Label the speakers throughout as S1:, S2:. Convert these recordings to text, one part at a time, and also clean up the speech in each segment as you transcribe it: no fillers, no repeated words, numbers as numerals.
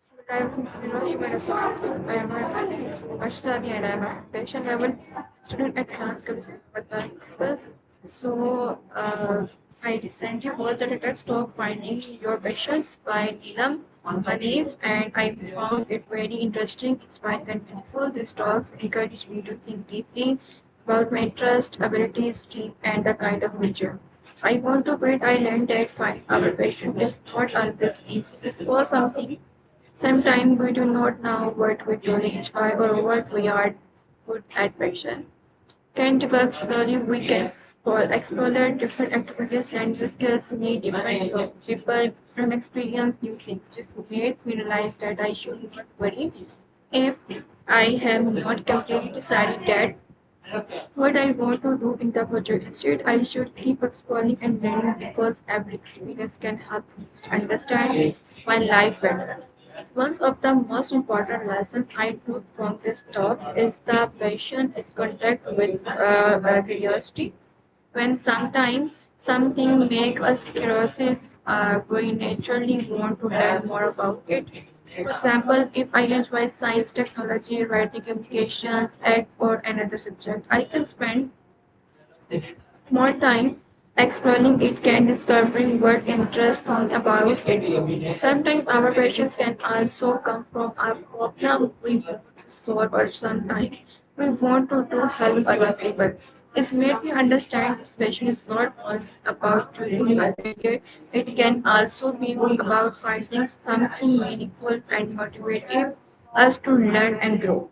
S1: Assalamu Alaikum. My name is Nimra Shahzadi and I am a foundation level student at Rehan School Islamabad, Campus. I recently watched the TEDx talk Finding Your Passions by Irum Asim and I found it very interesting, inspiring and meaningful. This talk encouraged me to think deeply about my interest, abilities, dream and the kind of future I want to build. I learned that find our passion is not always easy. Because sometimes we do not know what we truly enjoy or what we are good at passion. Can develop slowly, we can explore different activities and the skills need different people from experience new things. This made me realize that I should not worry if I have not completely decided that what I want to do in the future. Instead, I should keep exploring and learning because every experience can help me to understand my life better. One of the most important lessons I took from this talk is the passion is contact with curiosity. When sometimes something makes us curious, we naturally want to learn more about it. For example, if I enjoy science, technology, writing, communications, art, or another subject, I can spend more time exploring it can discovering what interests me about it. Sometimes our passions can also come from a problem we want to solve or sometimes we want to do help other people. It's made me understand this passion is not only about choosing a career, it can also be about finding something meaningful and motivating us to learn and grow.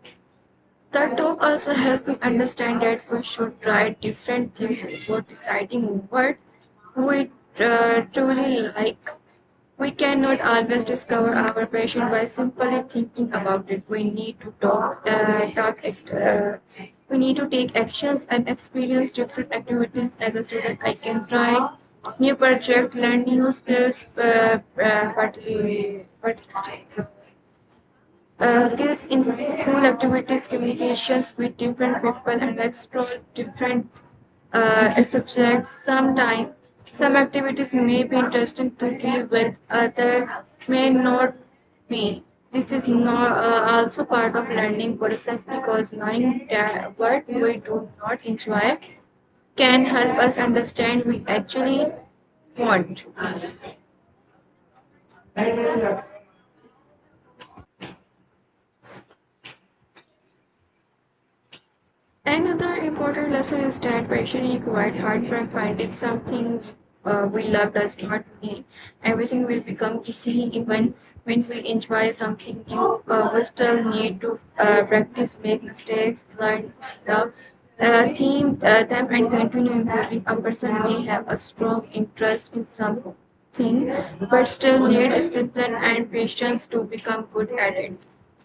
S1: The talk also helped me understand that we should try different things before deciding what we truly like. We cannot always discover our passion by simply thinking about it. We need to take actions and experience different activities. As a student, I can try new project, learn new skills, skills in school activities, communications with different people, and explore different subjects. Sometimes some activities may be interesting to be with, other may not be. This is not also part of learning process because knowing that what we do not enjoy can help us understand we actually want. Another important lesson is that passion is quite hard work. Finding something we love does not mean everything will become easy. Even when we enjoy something new, we still need to practice, make mistakes, learn, love, them, and continue improving. A person may have a strong interest in something, but still need discipline and patience to become good at it.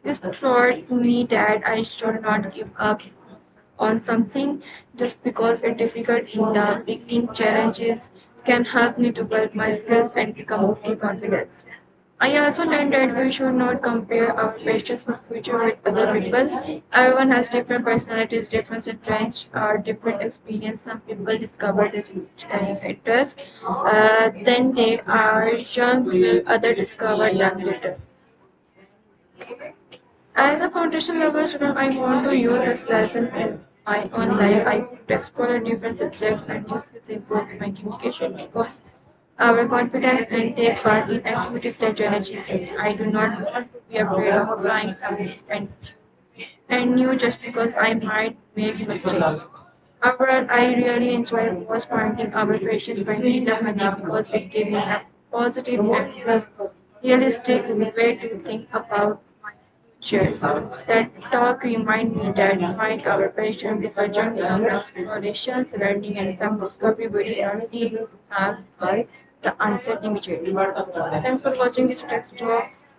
S1: This taught me that I should not give up on something just because it's difficult in the beginning. Challenges can help me to build my skills and become more confident. I also learned that we should not compare our passions for future with other people. Everyone has different personalities, different strengths, or different experience. Some people discover this interest, then they are young, while others discover them later. As a foundation level student, I want to use this lesson in my own life. I want to explore different subjects and new skills, improve my communication, because our confidence and take part in activities that challenges me. I do not want to be afraid of trying something and new just because I might make mistakes. Overall, I really enjoy was finding our passions by the money because it gave me a positive and realistic way to think about my future. That talk remind me that find our passion is a journey of explorations, learning, and self-discovery. We do not need to have the answer immediately. Thanks for watching this text talks.